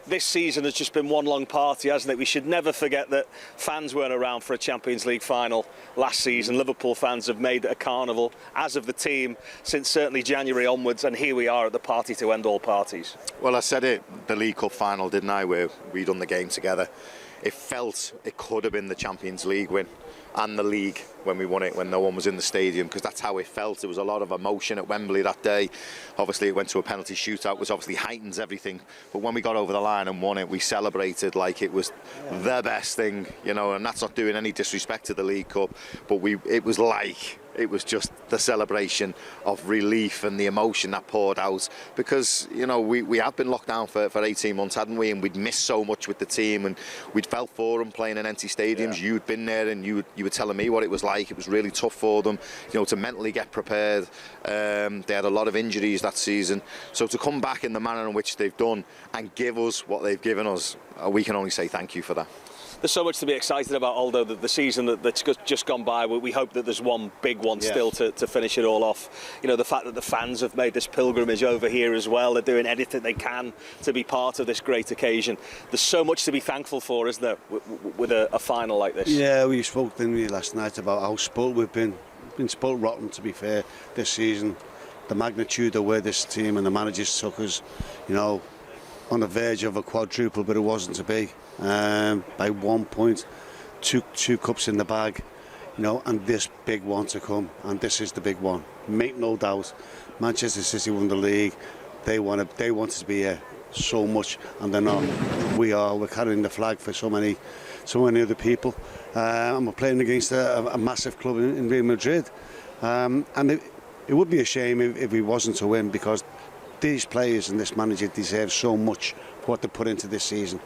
this season has just been one long party, hasn't it? We should never forget that fans weren't around for a Champions League final last season. Liverpool fans have made it a carnival, as of the team, since certainly January onwards, and here we are at the party to end all parties. Well, I said it, the League Cup final, didn't I, where we done the game together. It felt it could have been the Champions League win and the league when we won it, when no one was in the stadium, because that's how it felt. It was a lot of emotion at Wembley that day. Obviously it went to a penalty shootout, which obviously heightens everything, but when we got over the line and won it, we celebrated like it was the best thing, you know, and that's not doing any disrespect to the League Cup, but it was just the celebration of relief and the emotion that poured out, because, you know, we have been locked down for 18 months, hadn't we, and we'd missed so much with the team, and we'd felt for them playing in empty stadiums. You'd been there and you were telling me what it was like. It was really tough for them, you know, to mentally get prepared. They had a lot of injuries that season, so to come back in the manner in which they've done and give us what they've given us, we can only say thank you for that. There's so much to be excited about, Aldo, the season that's just gone by. We hope that there's one big one still to finish it all off. You know, the fact that the fans have made this pilgrimage over here as well. They're doing anything they can to be part of this great occasion. There's so much to be thankful for, isn't there, with a final like this? Yeah, we spoke, didn't we, last night about how spoilt we've been. We've been spoilt rotten, to be fair, this season. The magnitude of where this team and the managers took us, you know, on the verge of a quadruple, but it wasn't to be. By 1 point, two cups in the bag, you know, and this big one to come, and this is the big one. Make no doubt, Manchester City won the league. They wanted to be here so much, and they're not. We're carrying the flag for so many other people, and we're playing against a massive club in Real Madrid, and it would be a shame if we wasn't to win, because these players and this manager deserve so much for what they put into this season.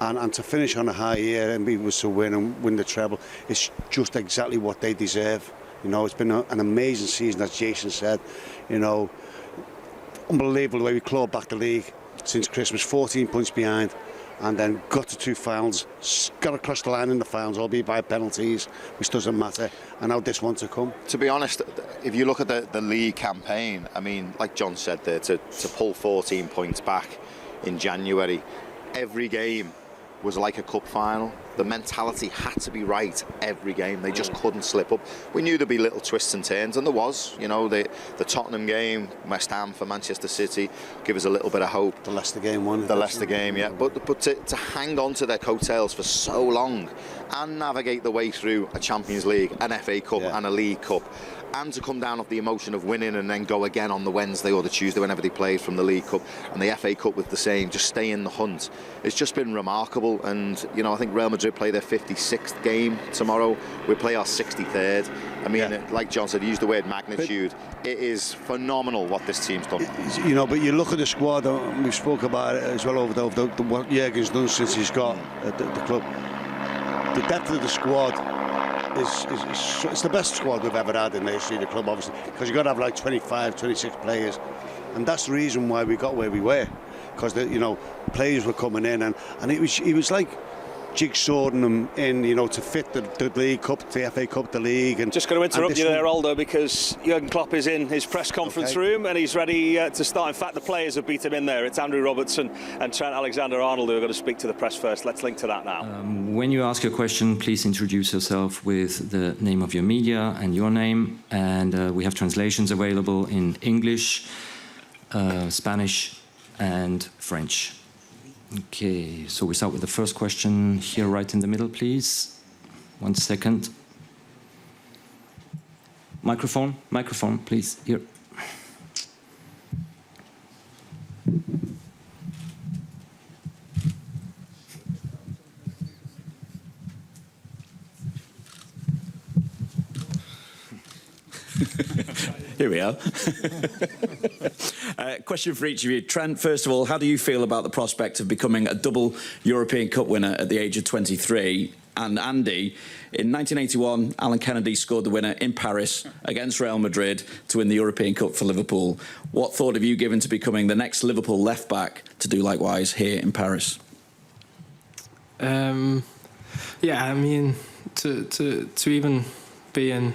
And to finish on a high here and be able to win the treble, it's just exactly what they deserve. You know, it's been an amazing season, as Jason said. You know, unbelievable the way we clawed back the league since Christmas, 14 points behind, and then got to 2 finals, got across the line in the finals, albeit by penalties, which doesn't matter, and now this one to come. To be honest, if you look at the league campaign, I mean, like John said there, to pull 14 points back in January, every game was like a cup final. The mentality had to be right every game. They just couldn't slip up. We knew there'd be little twists and turns, and there was. You know, the Tottenham game, West Ham for Manchester City, give us a little bit of hope. The Leicester game won. The Leicester game, yeah. But to hang on to their coattails for so long and navigate the way through a Champions League, an FA Cup and a League Cup, and to come down off the emotion of winning and then go again on the Wednesday or the Tuesday whenever they played from the League Cup, and the FA Cup with the same, just stay in the hunt. It's just been remarkable, and you know, I think Real Madrid play their 56th game tomorrow. We play our 63rd. I mean, like John said, he used the word magnitude. It is phenomenal what this team's done. You know, but you look at the squad, and we spoke about it as well over what Jürgen's done since he's got the club. The depth of the squad it's the best squad we've ever had in the history of the club, obviously, because you've got to have like 25, 26 players, and that's the reason why we got where we were, because you know, players were coming in, and it was like jigsawing them in, you know, to fit the League Cup, the FA Cup, the league. And just going to interrupt you there, Aldo, because Jürgen Klopp is in his press conference room and he's ready to start. In fact, the players have beat him in there. It's Andrew Robertson and Trent Alexander-Arnold who are going to speak to the press first. Let's link to that now. When you ask your question, please introduce yourself with the name of your media and your name. And we have translations available in English, Spanish and French. Okay, so we start with the first question here right in the middle, please. 1 second. Microphone, please, here. Here we are. Question for each of you. Trent, first of all, how do you feel about the prospect of becoming a double European Cup winner at the age of 23? And Andy, in 1981, Alan Kennedy scored the winner in Paris against Real Madrid to win the European Cup for Liverpool. What thought have you given to becoming the next Liverpool left-back to do likewise here in Paris? Yeah, I mean, to even be in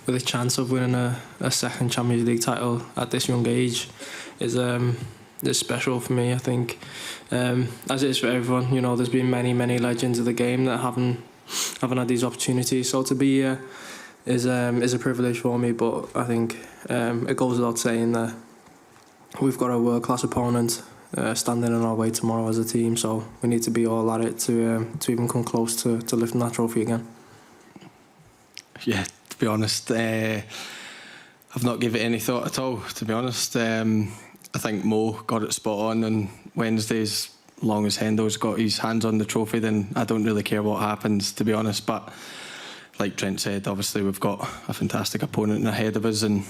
with a chance of winning a second Champions League title at this young age is special for me. I think, as it is for everyone. You know, there's been many legends of the game that haven't had these opportunities. So to be here is a privilege for me. But I think it goes without saying that we've got a world-class opponent standing in our way tomorrow as a team. So we need to be all at it to even come close to lifting that trophy again. Yeah, to be honest, I've not given it any thought at all, to be honest. I think Mo got it spot on Wednesdays. Long as Hendo's got his hands on the trophy, then I don't really care what happens, to be honest. But like Trent said, obviously we've got a fantastic opponent ahead of us, and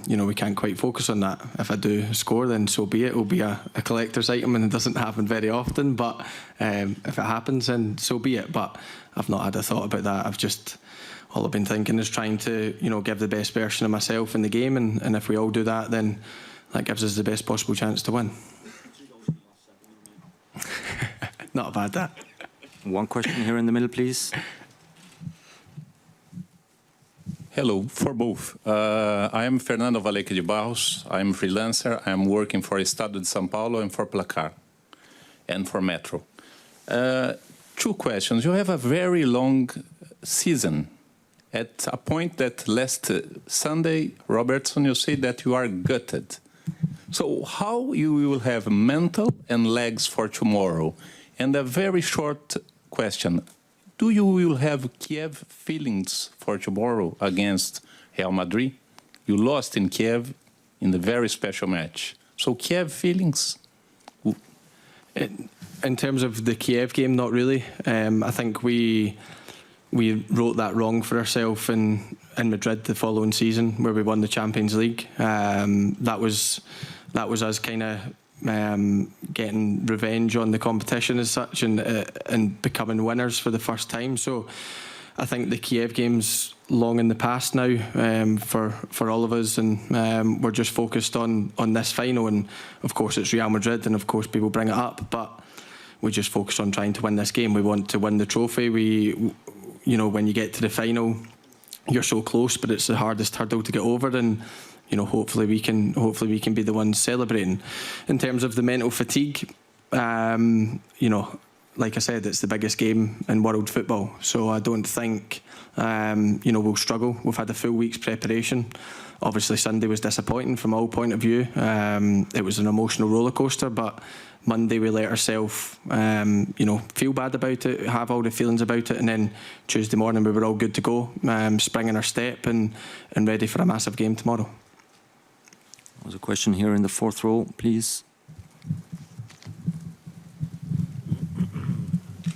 you know, we can't quite focus on that. If I do score, then so be it. It'll be a collector's item, and it doesn't happen very often. But if it happens, then so be it. But I've not had a thought about that. All I've been thinking is trying to, you know, give the best version of myself in the game, and if we all do that, then that gives us the best possible chance to win. Not bad, that. One question here in the middle, please. Hello, for both. I am Fernando Valeque de Barros. I'm a freelancer. I'm working for Estado de São Paulo and for Placar and for Metro. 2 questions. You have a very long season. At a point that last Sunday, Robertson, you said that you are gutted. So how you will have mental and legs for tomorrow? And a very short question. Do you will have Kiev feelings for tomorrow against Real Madrid? You lost in Kiev in the very special match. So Kiev feelings? In terms of the Kiev game, not really. I think we wrote that wrong for ourselves in Madrid the following season, where we won the Champions League. That was us kind of getting revenge on the competition as such, and becoming winners for the first time. So I think the Kiev game's long in the past now for all of us, and we're just focused on this final. And of course it's Real Madrid, and of course people bring it up, but we just focus on trying to win this game. We want to win the trophy. You know, when you get to the final, you're so close, but it's the hardest hurdle to get over, and you know, hopefully we can be the ones celebrating. In terms of the mental fatigue, you know, like I said, it's the biggest game in world football, so I don't think you know, we'll struggle. We've had a full week's preparation. Obviously Sunday was disappointing from all point of view. It was an emotional roller coaster, but Monday we let ourselves you know, feel bad about it, have all the feelings about it, and then Tuesday morning we were all good to go, spring in our step and ready for a massive game tomorrow. There's a question here in the 4th row, please.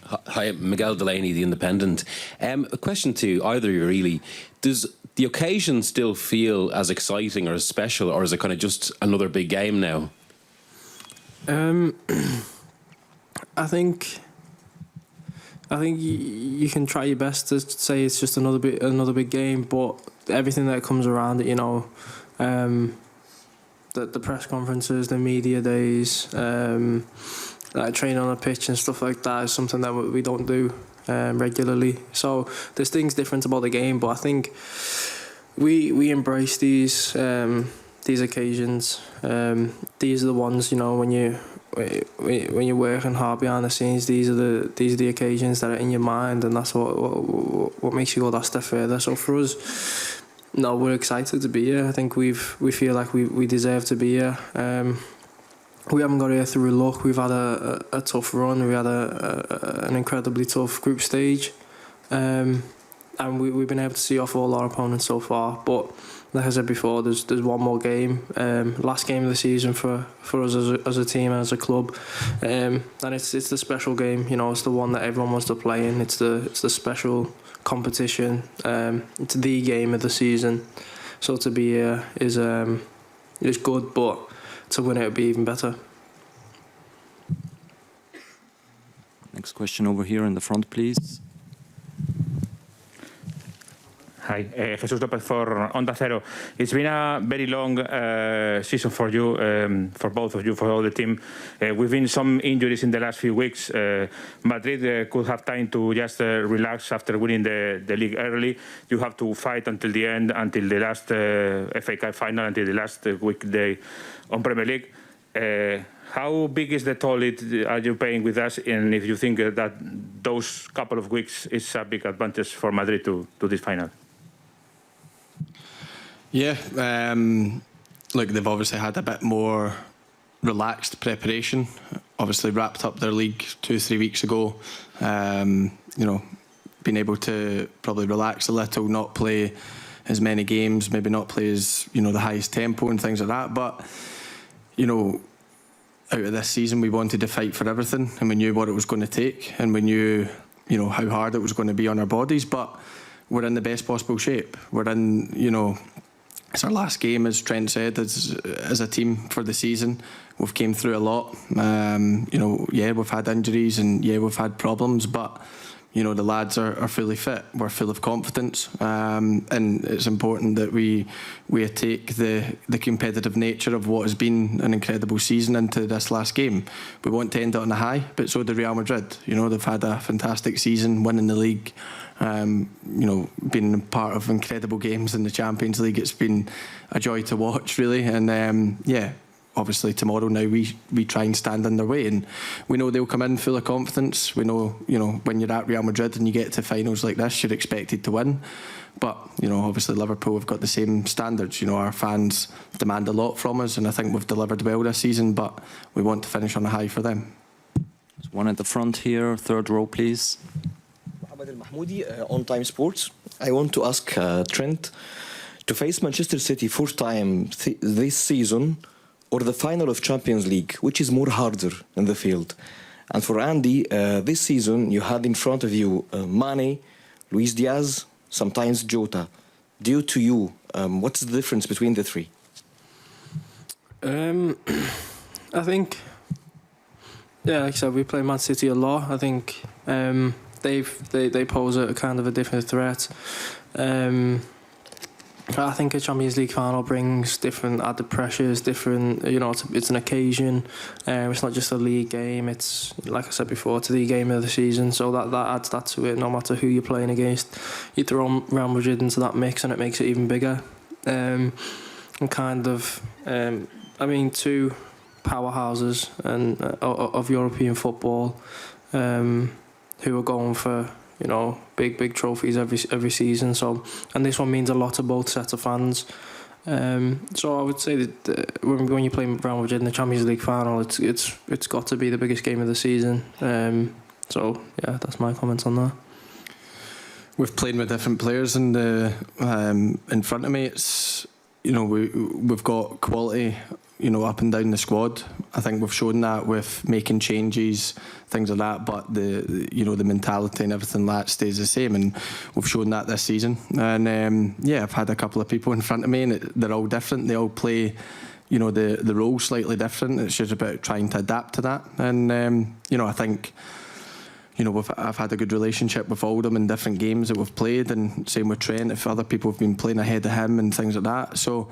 Hi, Miguel Delaney, The Independent. A question to either of you, really. Does the occasion still feel as exciting or as special, or is it kind of just another big game now? I think you can try your best to say it's just another big game, but everything that comes around it, you know, the press conferences, the media days, like training on a pitch and stuff like that is something that we don't do regularly. So there's things different about the game, but I think we embrace these occasions. These are the ones, you know, when you're working hard behind the scenes, these are the occasions that are in your mind, and that's what makes you go that step further. So for us, no, we're excited to be here. I think we feel like we deserve to be here. We haven't got here through luck. We've had a tough run. We had an incredibly tough group stage, and we've been able to see off all our opponents so far. But like I said before, there's one more game, last game of the season for us as a team and as a club, and it's the special game. You know, it's the one that everyone wants to play in. It's the special competition. It's the game of the season. So to be here is good, but to win it would be even better. Next question over here in the front, please. Hi, Jesus Lopez for Onda Cero. It's been a very long season for you, for both of you, for all the team. We've been some injuries in the last few weeks. Madrid could have time to just relax after winning the league early. You have to fight until the end, until the last FA Cup final, until the last weekday on Premier League. how big is the toll are you paying with us, and if you think that those couple of weeks is a big advantage for Madrid to this final? Yeah, look, they've obviously had a bit more relaxed preparation. Obviously wrapped up their league 2-3 weeks ago. You know, been able to probably relax a little, not play as many games, maybe not play as, you know, the highest tempo and things like that. But, you know, out of this season, we wanted to fight for everything, and we knew what it was going to take, and we knew, you know, how hard it was going to be on our bodies. But we're in the best possible shape. We're in, you know, it's our last game, as Trent said, as a team for the season. We've came through a lot. You know, yeah, we've had injuries and yeah, we've had problems, but you know, the lads are fully fit. We're full of confidence, and it's important that we take the competitive nature of what has been an incredible season into this last game. We want to end it on a high, but so do Real Madrid. You know, they've had a fantastic season, winning the league. You know, being part of incredible games in the Champions League. It's been a joy to watch, really. And yeah, obviously tomorrow now we try and stand in their way, and we know they'll come in full of confidence. We know, you know, when you're at Real Madrid and you get to finals like this, you're expected to win. But, you know, obviously Liverpool have got the same standards. You know, our fans demand a lot from us, and I think we've delivered well this season, but we want to finish on a high for them. There's one at the front here, third row, please. Mahmoudi, on Time Sports. I want to ask Trent, to face Manchester City first time this season, or the final of Champions League, which is more harder in the field? And for Andy, this season you had in front of you Mane, Luis Diaz, sometimes Jota. Due to you, what's the difference between the three? I think, yeah, like I said, we play Man City a lot. I think they pose a kind of a different threat. I think a Champions League final brings different added pressures, different, you know, it's an occasion. It's not just a league game, it's, like I said before, it's the game of the season, so that adds that to it. No matter who you're playing against, you throw Real Madrid into that mix and it makes it even bigger. And kind of, I mean, two powerhouses and of European football, who are going for, you know, big trophies every season. So, and this one means a lot to both sets of fans. So I would say that when you play Real Madrid in the Champions League final, it's got to be the biggest game of the season. So yeah, that's my comments on that. We've played with different players in front of me. It's, you know, we've got quality, you know, up and down the squad. I think we've shown that with making changes, things like that, but the mentality and everything like that stays the same, and we've shown that this season. And yeah, I've had a couple of people in front of me, and they're all different. They all play, you know, the role slightly different. It's just about trying to adapt to that. And you know, I think, you know, I've had a good relationship with all of them in different games that we've played, and same with Trent, if other people have been playing ahead of him and things like that. So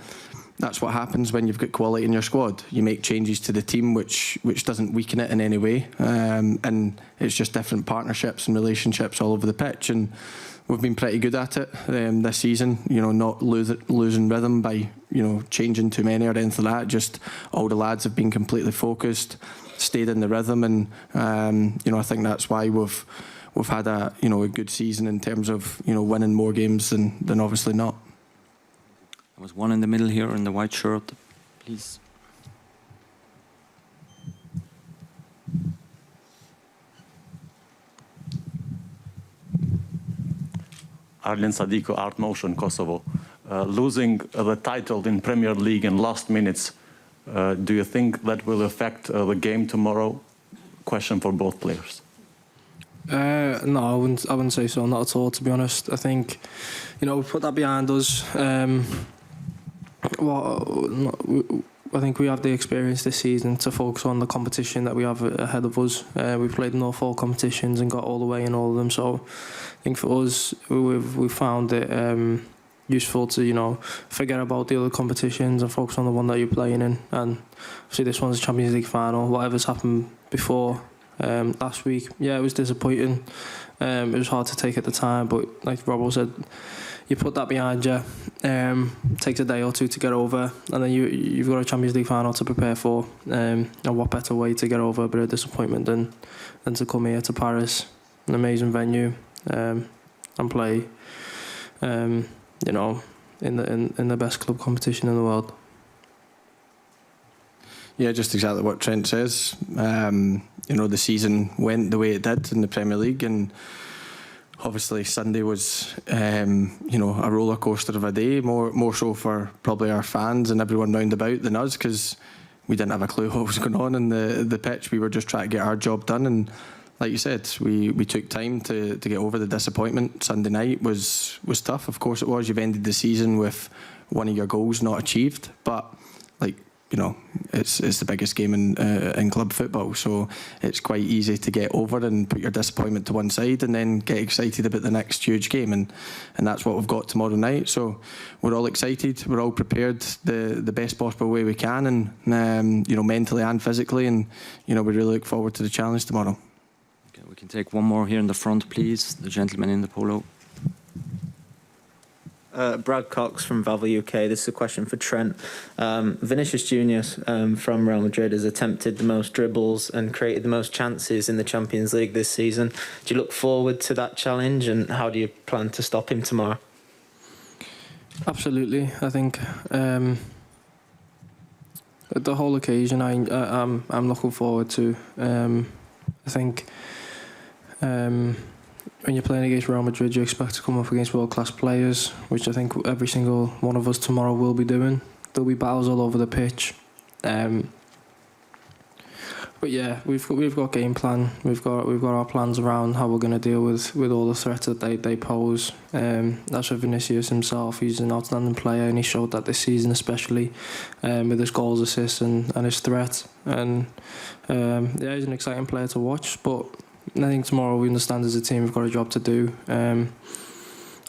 that's what happens when you've got quality in your squad. You make changes to the team which doesn't weaken it in any way, and it's just different partnerships and relationships all over the pitch, and we've been pretty good at it this season. You know, not losing rhythm by, you know, changing too many or anything like that. Just all the lads have been completely focused, stayed in the rhythm, and you know, I think that's why we've had a good season in terms of, you know, winning more games than obviously not. There was one in the middle here in the white shirt, please. Arlen Sadiko, Art Motion, Kosovo. Losing the title in Premier League in last minutes, do you think that will affect the game tomorrow? Question for both players. No, I wouldn't say so, not at all, to be honest. I think, you know, we put that behind us. I think we have the experience this season to focus on the competition that we have ahead of us. We've played in all 4 competitions and got all the way in all of them. So I think for us, we've found it useful to, you know, forget about the other competitions and focus on the one that you're playing in. And obviously this one's a Champions League final. Whatever's happened before last week, yeah, it was disappointing. It was hard to take at the time, but like Robbo said, you put that behind you. Takes a day or two to get over, and then you've got a Champions League final to prepare for. And what better way to get over a bit of disappointment than to come here to Paris, an amazing venue, and play, in the best club competition in the world. Yeah, just exactly what Trent says. The season went the way it did in the Premier League, and obviously Sunday was, a roller coaster of a day, more so for probably our fans and everyone round about than us, because we didn't have a clue what was going on in the pitch. We were just trying to get our job done, and like you said, we took time to get over the disappointment. Sunday night was tough. Of course it was. You've ended the season with one of your goals not achieved, but it's the biggest game in club football, so it's quite easy to get over and put your disappointment to one side and then get excited about the next huge game, and that's what we've got tomorrow night. So we're all excited, we're all prepared the best possible way we can, and mentally and physically, and we really look forward to the challenge tomorrow. Okay, we can take one more here in the front, please. The gentleman in the polo. Brad Cox from Valve UK. This is a question for Trent. Vinicius Junior from Real Madrid has attempted the most dribbles and created the most chances in the Champions League this season. Do you look forward to that challenge, and how do you plan to stop him tomorrow? Absolutely. I think the whole occasion I'm looking forward to. I think when you're playing against Real Madrid, you expect to come up against world-class players, which I think every single one of us tomorrow will be doing. There'll be battles all over the pitch. But yeah, we've got game plan. We've got our plans around how we're going to deal with all the threats that they pose. That's for Vinicius himself. He's an outstanding player, and he showed that this season, especially with his goals, assists, and his threat. And he's an exciting player to watch. But I think tomorrow we understand as a team we've got a job to do,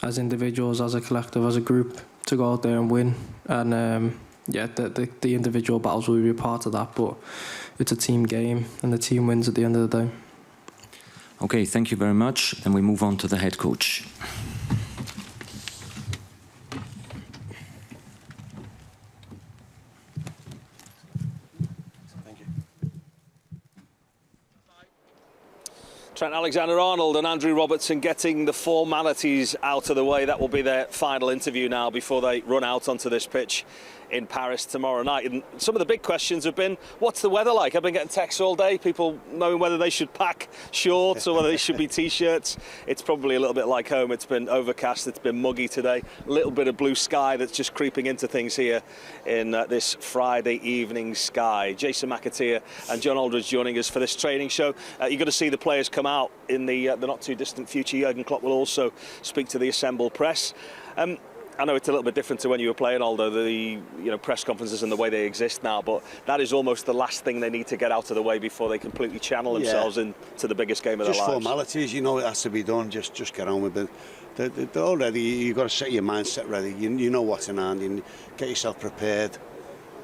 as individuals, as a collective, as a group, to go out there and win. And the individual battles will be a part of that, but it's a team game, and the team wins at the end of the day. Okay, thank you very much. Then we move on to the head coach. Trent Alexander-Arnold and Andrew Robertson getting the formalities out of the way. That will be their final interview now before they run out onto this pitch in Paris tomorrow night. And some of the big questions have been, what's the weather like? I've been getting texts all day, people knowing whether they should pack shorts or whether they should be t-shirts. It's probably a little bit like home. It's been overcast, it's been muggy today. A little bit of blue sky that's just creeping into things here in this Friday evening sky. Jason McAteer and John Aldridge joining us for this training show. You're going to see the players come out in the not too distant future. Jürgen Klopp will also speak to the assembled press. I know it's a little bit different to when you were playing, although the press conferences and the way they exist now, but that is almost the last thing they need to get out of the way before they completely channel themselves into the biggest game of their lives. Just formalities, it has to be done. Just get on with it. They're already, you've got to set your mindset ready. You know what's in hand. You get yourself prepared.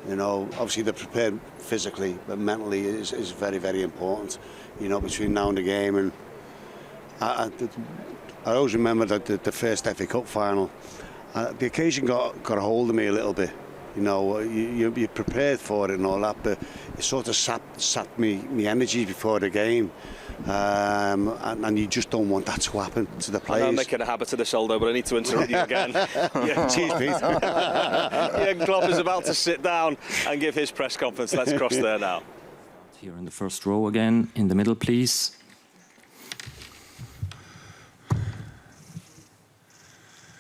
Obviously they're prepared physically, but mentally is very, very important. Between now and the game. And I always remember that the first FA Cup final. The occasion got a hold of me a little bit. You're prepared for it and all that, but it sort of sapped me energy before the game, and you just don't want that to happen to the players. I'm making a habit of this, Aldo, but I need to interrupt you again. Cheers, Pete. Jürgen Klopp is about to sit down and give his press conference. Let's cross there now. Here in the first row again, in the middle, please.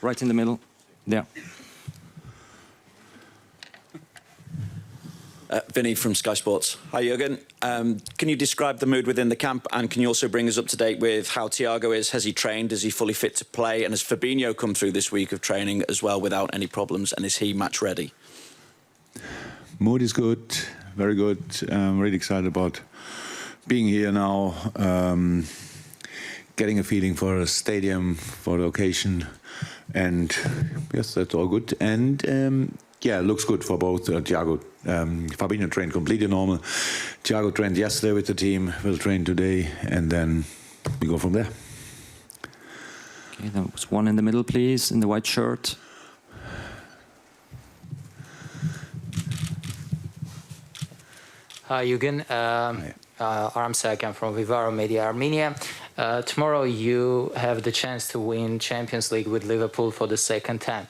Right in the middle. There. Vinny from Sky Sports. Hi, Jürgen. Can you describe the mood within the camp, and can you also bring us up to date with how Thiago is? Has he trained? Is he fully fit to play? And has Fabinho come through this week of training as well without any problems? And is he match ready? Mood is good, very good. I'm really excited about being here now, getting a feeling for a stadium, for the occasion. And yes, that's all good. And it looks good for both. Thiago, Fabinho trained completely normal. Thiago trained yesterday with the team, will train today, and then we go from there. Okay, there was one in the middle, please, in the white shirt. Hi, Jürgen. Aram Serkan from Vivaro Media Armenia. Tomorrow you have the chance to win Champions League with Liverpool for the second time.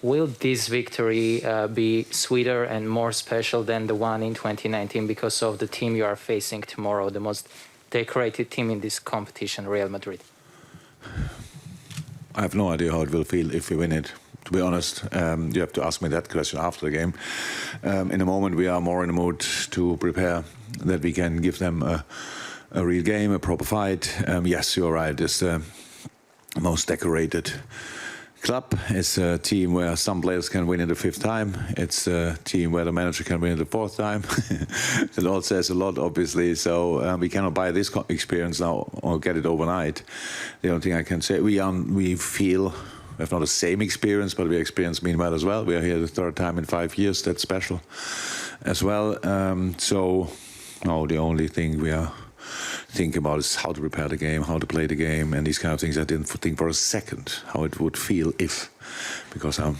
Will this victory be sweeter and more special than the one in 2019 because of the team you are facing tomorrow, the most decorated team in this competition, Real Madrid? I have no idea how it will feel if we win it. To be honest, you have to ask me that question after the game. In the moment, we are more in the mood to prepare that we can give them a real game, a proper fight. Yes, you're right. It's the most decorated club. It's a team where some players can win it the fifth time. It's a team where the manager can win it the fourth time. It all says a lot, obviously. So we cannot buy this experience now or get it overnight. The only thing I can say, we feel we have not the same experience, but we experience meanwhile as well. We are here the third time in 5 years. That's special as well. No, the only thing we are thinking about is how to prepare the game, how to play the game, and these kind of things. I didn't think for a second how it would feel because I'm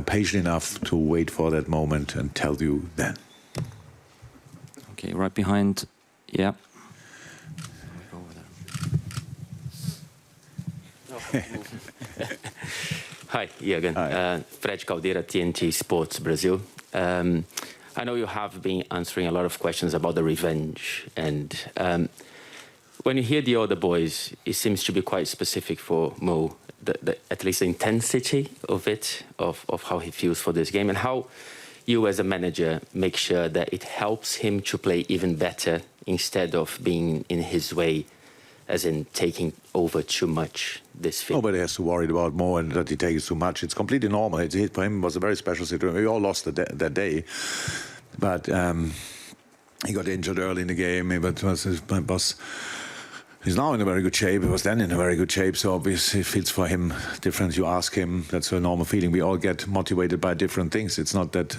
patient enough to wait for that moment and tell you then. Okay, right behind. Yeah. Hi, Jürgen. Fred Caldeira, TNT Sports Brazil. I know you have been answering a lot of questions about the revenge, and when you hear the other boys, it seems to be quite specific for Mo, at least the intensity of it, of how he feels for this game, and how you as a manager make sure that it helps him to play even better instead of being in his way, as in taking over too much this field. Nobody has to worry about Mo and that he takes too much. It's completely normal. For him, it was a very special situation. We all lost that day. But he got injured early in the game. He's now in a very good shape. He was then in a very good shape. So obviously it feels for him different. You ask him, that's a normal feeling. We all get motivated by different things. It's not that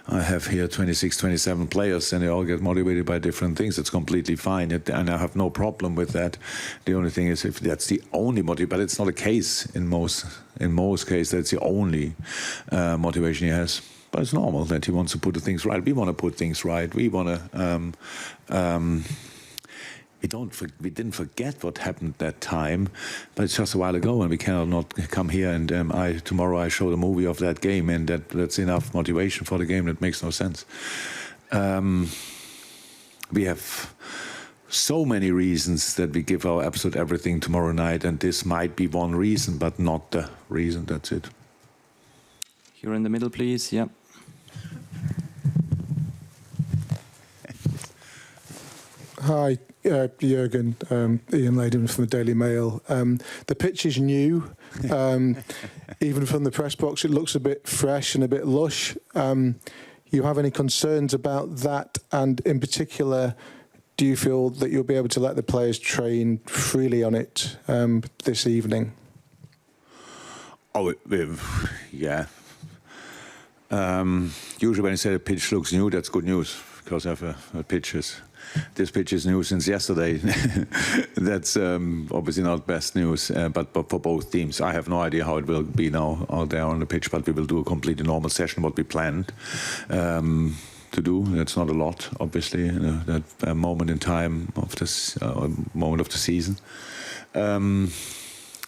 I have here 26, 27 players and they all get motivated by different things. It's completely fine. And I have no problem with that. The only thing is if that's the only motivation, but it's not a case in most cases, that's the only motivation he has. But it's normal that he wants to put the things right. We want to put things right. We want to... We didn't forget what happened that time, but it's just a while ago, and we cannot not come here and tomorrow I show the movie of that game, and that's enough motivation for the game. That makes no sense. We have so many reasons that we give our absolute everything tomorrow night, and this might be one reason, but not the reason. That's it. Here in the middle, please. Yeah. Hi, Jürgen. Ian Layden from the Daily Mail. The pitch is new. Even from the press box, it looks a bit fresh and a bit lush. You have any concerns about that? And in particular, do you feel that you'll be able to let the players train freely on it this evening? Oh, yeah. Usually when you say the pitch looks new, that's good news, because this pitch is new since yesterday. That's obviously not best news, but for both teams. I have no idea how it will be now out there on the pitch, but we will do a completely normal session, what we planned to do. That's not a lot, obviously, that moment in time of this moment of the season.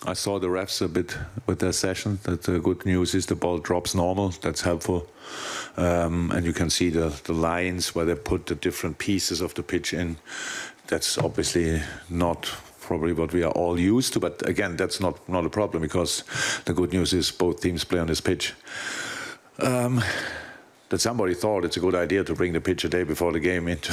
I saw the refs a bit with their session. That the good news is the ball drops normal. That's helpful. And you can see the lines where they put the different pieces of the pitch in. That's obviously not probably what we are all used to. But again, that's not a problem, because the good news is both teams play on this pitch. That somebody thought it's a good idea to bring the pitch a day before the game into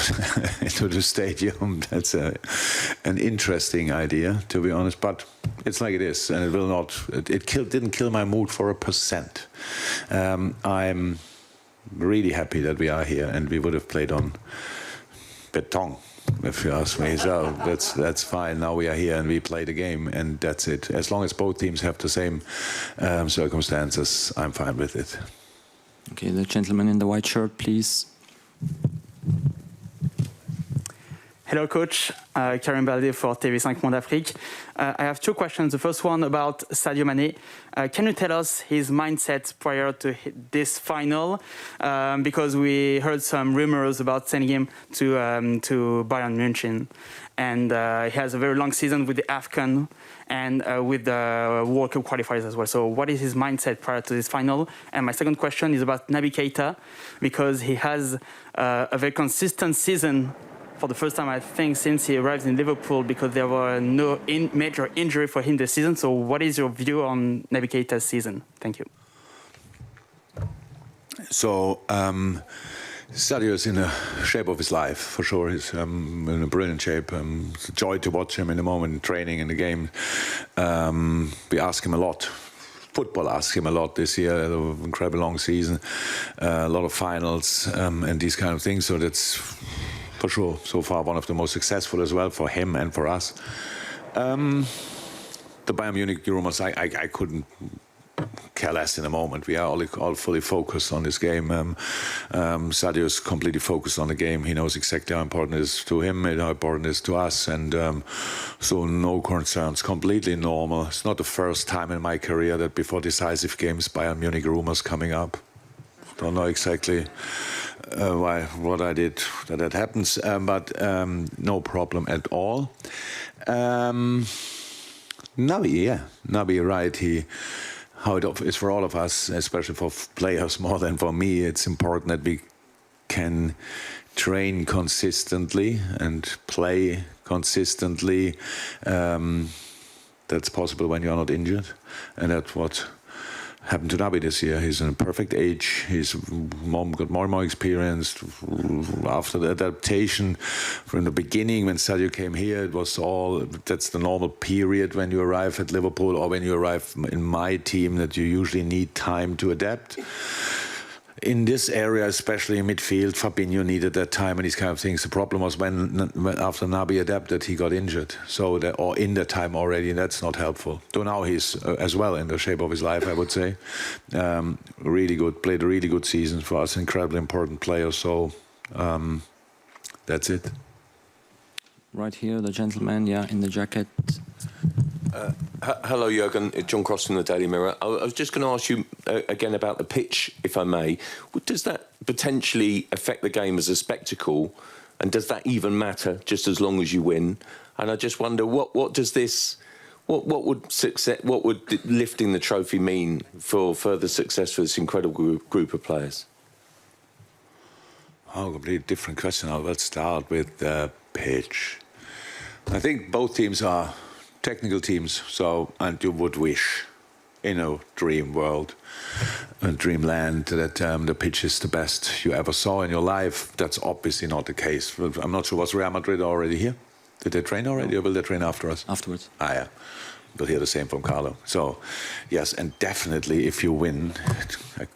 the stadium. That's an interesting idea, to be honest. But it's like it is, and it will not. Didn't kill my mood for 1%. I'm really happy that we are here, and we would have played on beton, if you ask me. So that's fine. Now we are here and we play the game, and that's it. As long as both teams have the same circumstances, I'm fine with it. Okay, the gentleman in the white shirt, please. Hello, Coach. Karim Balde for TV5 Monde Afrique. I have two questions. The first one about Sadio Mane. Can you tell us his mindset prior to this final? Because we heard some rumors about sending him to Bayern München. And he has a very long season with the AFCON and with the World Cup qualifiers as well. So what is his mindset prior to this final? And my second question is about Naby Keita, because he has a very consistent season for the first time, I think, since he arrived in Liverpool, because there were no major injury for him this season. So what is your view on Naby Keita's season? Thank you. So, Sadio is in the shape of his life, for sure. He's in a brilliant shape. It's a joy to watch him in the moment, in training, in the game. We ask him a lot. Football asked him a lot this year. An incredibly long season, a lot of finals, and these kind of things. So that's, for sure, so far one of the most successful as well for him and for us. The Bayern Munich rumors, I couldn't care less in a moment. We are all fully focused on this game. Sadio is completely focused on the game. He knows exactly how important it is to him and how important it is to us. And so no concerns, completely normal. It's not the first time in my career that before decisive games, Bayern Munich rumors coming up. Don't know exactly what I did that happens, but no problem at all. Naby, right? How it is for all of us, especially for players more than for me, it's important that we can train consistently and play consistently. That's possible when you're not injured, and that's what happened to Naby this year. He's in a perfect age. He's got more and more experience. After the adaptation from the beginning, when Sadio came here, it was that's the normal period when you arrive at Liverpool or when you arrive in my team, that you usually need time to adapt. In this area, especially in midfield, Fabinho needed that time and these kind of things. The problem was when after Naby adapted, he got injured. Or in that time already, and that's not helpful. So now he's as well in the shape of his life, I would say. Really good, played a really good season for us, incredibly important player. So that's it. Right here, the gentleman, in the jacket. Hello, Jürgen. John Cross from the Daily Mirror. I was just going to ask you again about the pitch, if I may. Does that potentially affect the game as a spectacle? And does that even matter, just as long as you win? And I just wonder, what would lifting the trophy mean for further success for this incredible group of players? Oh, completely different question. Let's start with the pitch. I think both teams are technical teams, and you would wish in a dream world, a dreamland, that the pitch is the best you ever saw in your life. That's obviously not the case. I'm not sure, was Real Madrid already here? Did they train already, or will they train after us? Afterwards. Yeah. We'll hear the same from Carlo. So, yes, and definitely if you win,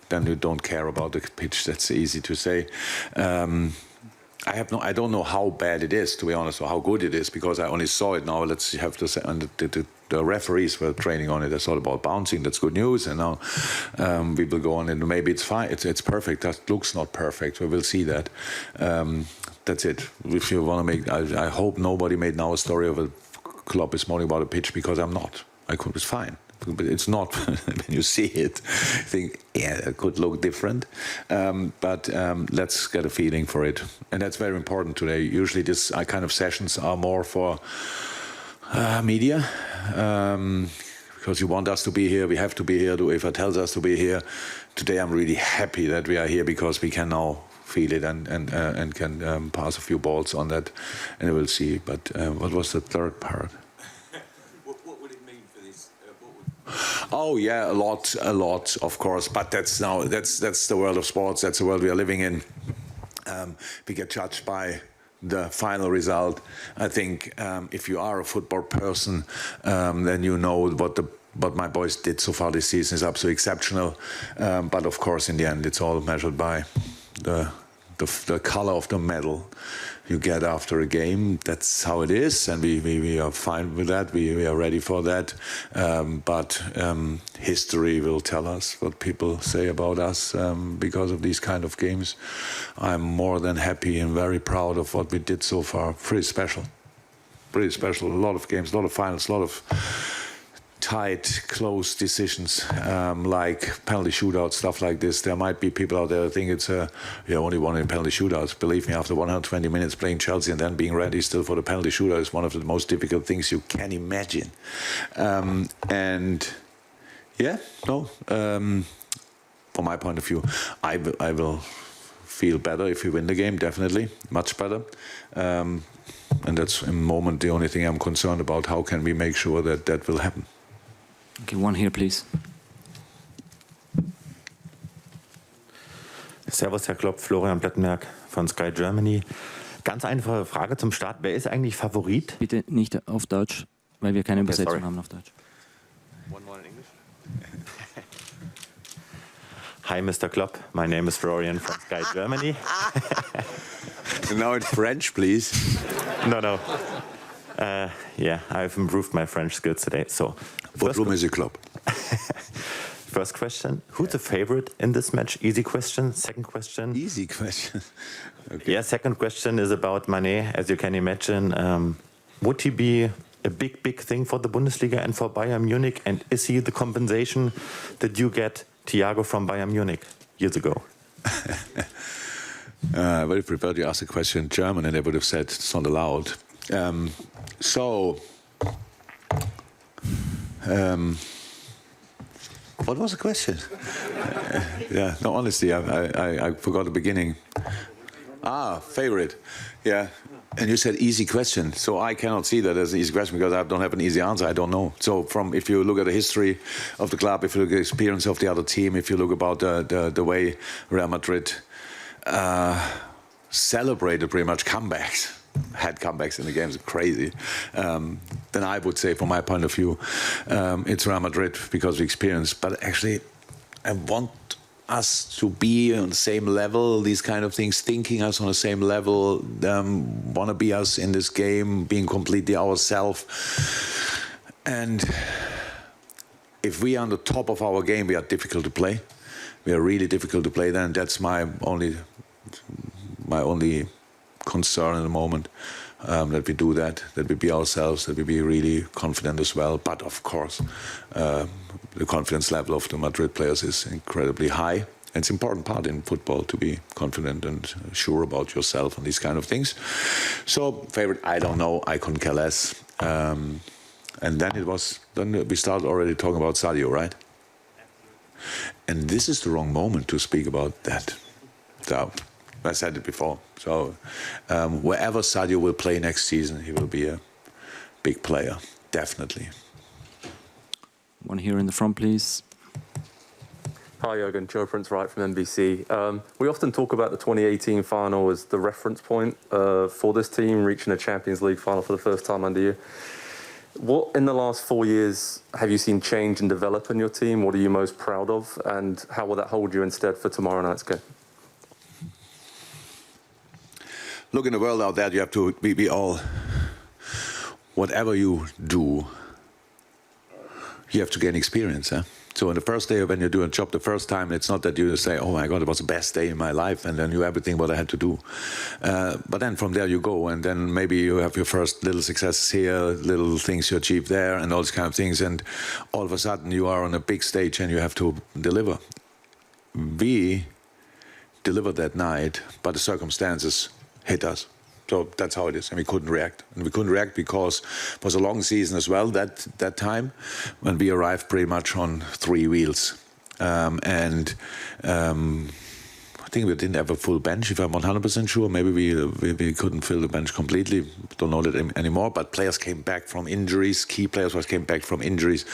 then you don't care about the pitch. That's easy to say. I don't know how bad it is, to be honest, or how good it is, because I only saw it now. Let's have to say, and the referees were training on it. I saw the ball bouncing. That's good news. And now we will go on, and maybe it's fine. It's perfect. That looks not perfect. We will see that. That's it. If you want to make, I hope nobody made now a story of a Klopp is moaning about a pitch, because I'm not. It's fine. But it's not. When you see it, you think, it could look different. But let's get a feeling for it. And that's very important today. Usually this kind of sessions are more for media. Because you want us to be here, we have to be here. The UEFA tells us to be here. Today I'm really happy that we are here, because we can now feel it and can pass a few balls on that. And we'll see. But what was the third part? Oh yeah, a lot, of course. But that's the world of sports. That's the world we are living in. We get judged by the final result. I think if you are a football person, then you know what my boys did so far this season is absolutely exceptional. But of course, in the end, it's all measured by the color of the medal. you get after a game. That's how it is, and we are fine with that. We are ready for that. But history will tell us what people say about us because of these kind of games. I'm more than happy and very proud of what we did so far. Pretty special. A lot of games, a lot of finals, a lot of tight, close decisions, like penalty shootouts, stuff like this. There might be people out there who think it's only one in penalty shootouts. Believe me, after 120 minutes playing Chelsea and then being ready still for the penalty shootout is one of the most difficult things you can imagine. From my point of view, I will feel better if we win the game, definitely, much better. And that's in the moment the only thing I'm concerned about. How can we make sure that that will happen? Okay, one here, please. Servus, Herr Klopp, Florian Plettenberg von Sky Germany. Ganz einfache Frage zum Start. Wer ist eigentlich Favorit? Bitte nicht auf Deutsch, weil wir keine Übersetzung haben auf Deutsch. One more in English. Hi, Mr. Klopp. My name is Florian from Sky Germany. Now in French, please. No. Yeah, I've improved my French skills today. So, what room is it, Klopp? First question: who's the favorite in this match? Easy question. Second question. Easy question. Okay. Yeah, second question is about Mané. As you can imagine, would he be a big thing for the Bundesliga and for Bayern Munich? And is he the compensation that you get Thiago from Bayern Munich years ago? I would have preferred you ask a question in German, and I would have said it's not allowed. What was the question? Honestly, I forgot the beginning. Favorite. Yeah. And you said easy question. So I cannot see that as an easy question because I don't have an easy answer. I don't know. So if you look at the history of the club, if you look at the experience of the other team, if you look about the way Real Madrid celebrated pretty much comebacks, had comebacks in the games, crazy, then I would say, from my point of view, it's Real Madrid because of experience. But actually, I want us to be on the same level, these kind of things, thinking us on the same level, want to be us in this game, being completely ourselves. And if we are on the top of our game, we are difficult to play. We are really difficult to play then. That's my only concern at the moment, that we do that we be ourselves, that we be really confident as well. But of course, the confidence level of the Madrid players is incredibly high. It's an important part in football to be confident and sure about yourself and these kind of things. So, favorite, I don't know. I couldn't care less. And then we started already talking about Sadio, right? And this is the wrong moment to speak about that. So, I said it before. So, wherever Sadio will play next season, he will be a big player, definitely. One here in the front, please. Hi, Jürgen. Joe Prince Wright from NBC. We often talk about the 2018 final as the reference point for this team, reaching a Champions League final for the first time under you. What, in the last 4 years, have you seen change and develop in your team? What are you most proud of? And how will that hold you instead for tomorrow night's game? Look, in the world out there, you have to be all, whatever you do, you have to gain experience. So on the first day when you do a job the first time, it's not that you say, oh my God, it was the best day in my life, and then you everything what I had to do. But then from there you go, and then maybe you have your first little successes here, little things you achieve there, and all these kind of things, and all of a sudden you are on a big stage and you have to deliver. We delivered that night, but the circumstances hit us. So that's how it is, and we couldn't react. And we couldn't react because it was a long season as well, that time, when we arrived pretty much on 3 wheels. I think we didn't have a full bench, if I'm 100% sure. Maybe we couldn't fill the bench completely. Don't know that anymore. But players came back from injuries. Key players came back from injuries.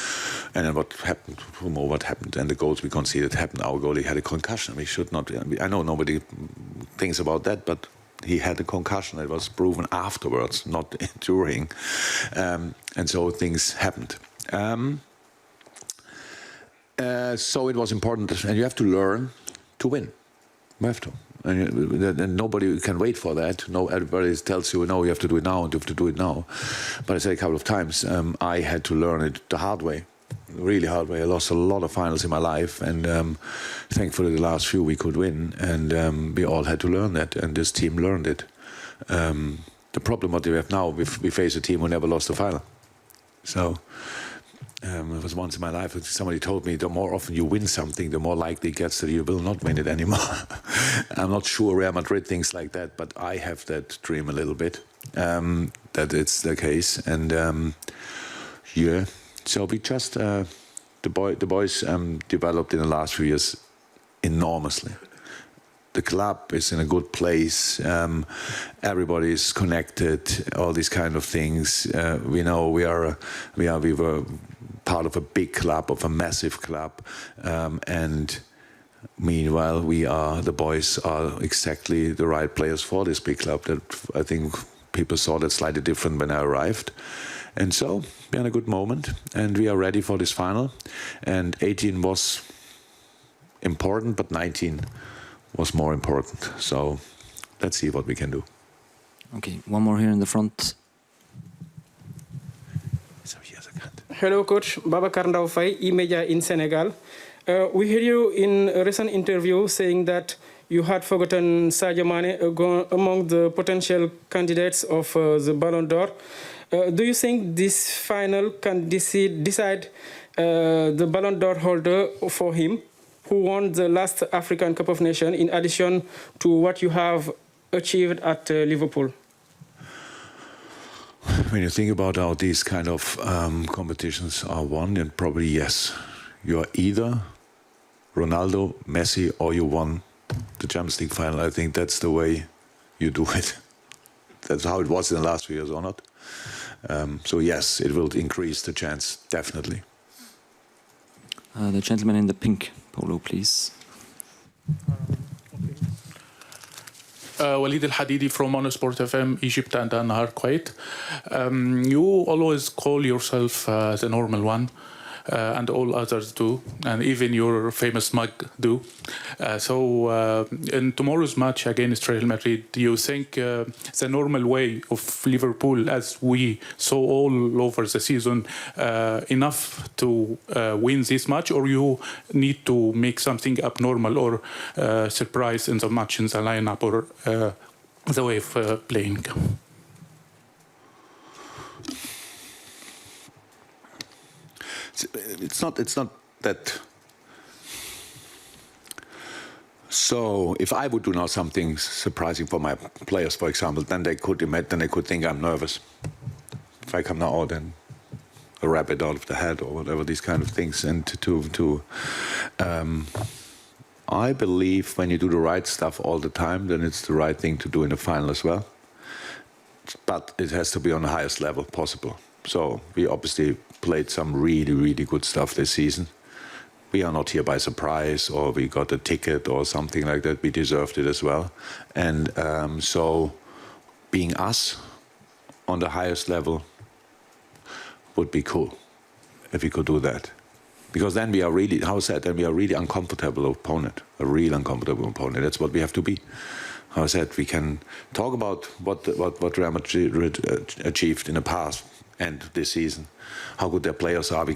And then what happened? Who knows what happened? And the goals we conceded happened. Our goalie had a concussion. We should not. I know nobody thinks about that, but he had a concussion. It was proven afterwards, not during. And so things happened. So it was important. And you have to learn to win. You have to. And nobody can wait for that. No, everybody tells you, no, you have to do it now and you have to do it now. But I said a couple of times, I had to learn it the hard way, really hard way. I lost a lot of finals in my life, and thankfully the last few we could win, and we all had to learn that, and this team learned it. The problem what we have now, we face a team who never lost a final. So it was once in my life that somebody told me the more often you win something, the more likely it gets that you will not win it anymore. I'm not sure Real Madrid thinks like that, but I have that dream a little bit, that it's the case. And yeah, so we just, the boys developed in the last few years enormously. The club is in a good place. Everybody is connected. All these kind of things. We know we were part of a big club, of a massive club, and meanwhile the boys are exactly the right players for this big club. That I think people saw that slightly different when I arrived, and so we're in a good moment, and we are ready for this final. And 18 was important, but 19 was more important. So let's see what we can do. Okay, one more here in the front. Hello, Coach. Babacar Ndao Faye, E-Media in Senegal. We heard you in a recent interview saying that you had forgotten Sadio Mane among the potential candidates of the Ballon d'Or. Do you think this final can decide the Ballon d'Or holder for him, who won the last African Cup of Nations, in addition to what you have achieved at Liverpool? When you think about how these kind of competitions are won, then probably yes. You are either Ronaldo, Messi, or you won the Champions League final. I think that's the way you do it. That's how it was in the last few years, or not? So yes, it will increase the chance, definitely. The gentleman in the pink polo, please. Walid Al-Hadidi from Monosport FM, Egypt and Nahar, Kuwait. You always call yourself the normal one, and all others do, and even your famous mug do. So in tomorrow's match against Real Madrid, do you think the normal way of Liverpool, as we saw all over the season, enough to win this match, or you need to make something abnormal or surprise in the match, in the lineup, or the way of playing? It's not that. So if I would do now something surprising for my players, for example, then they could think I'm nervous. If I come now out and a rabbit out of the head or whatever, these kind of things, and I believe when you do the right stuff all the time, then it's the right thing to do in the final as well. But it has to be on the highest level possible. So we obviously played some really, really good stuff this season. We are not here by surprise, or we got a ticket or something like that. We deserved it as well. And so being us on the highest level would be cool if we could do that. Because then we are really, then we are really uncomfortable opponent, a real uncomfortable opponent. That's what we have to be. How I said, we can talk about what Real Madrid achieved in the past and this season, how good their players are. We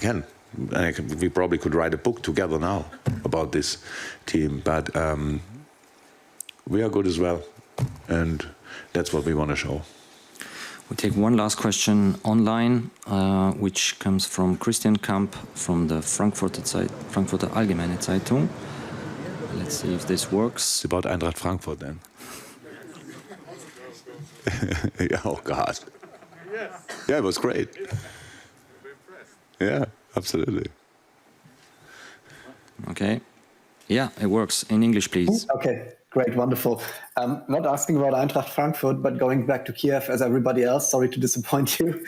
probably could write a book together now about this team, but we are good as well, and that's what we want to show. We'll take one last question online, which comes from Christian Kamp from the Frankfurter Allgemeine Zeitung. Let's see if this works. It's about Eintracht Frankfurt then. Oh God. Yeah, it was great. Yeah, absolutely. Okay. Yeah, it works. In English, please. Okay, great, wonderful. Not asking about Eintracht Frankfurt, but going back to Kiev as everybody else. Sorry to disappoint you.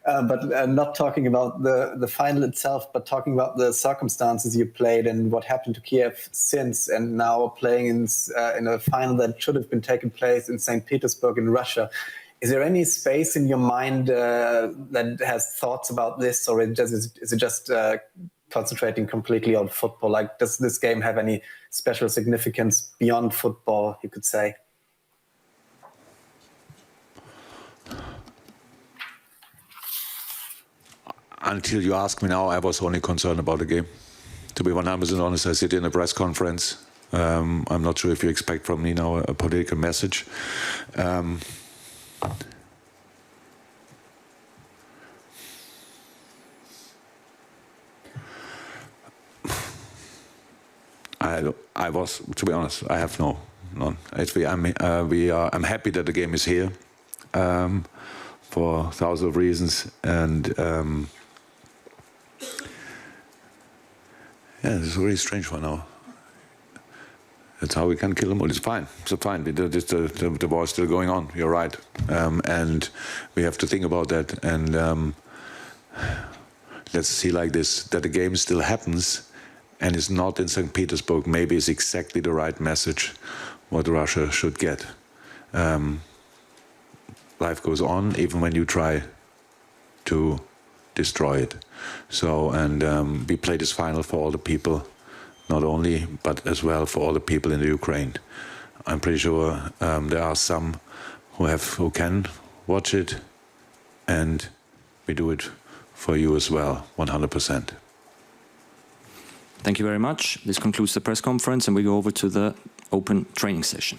But not talking about the final itself, but talking about the circumstances you played and what happened to Kiev since, and now playing in a final that should have been taking place in St. Petersburg in Russia. Is there any space in your mind that has thoughts about this, or is it just concentrating completely on football? Like, does this game have any special significance beyond football, you could say? Until you ask me now, I was only concerned about the game. To be 100% honest, I sit in a press conference. I'm not sure if you expect from me now a political message. I was, to be honest, I have none. I'm happy that the game is here for thousands of reasons, and yeah, it's a really strange one now. That's how we can kill them all. It's fine. It's fine. The war is still going on. You're right, and we have to think about that. And let's see like this: that the game still happens, and it's not in St. Petersburg. Maybe it's exactly the right message what Russia should get. Life goes on, even when you try to destroy it. So, and we play this final for all the people, not only, but as well for all the people in the Ukraine. I'm pretty sure there are some who can watch it, and we do it for you as well, 100%. Thank you very much. This concludes the press conference, and we go over to the open training session.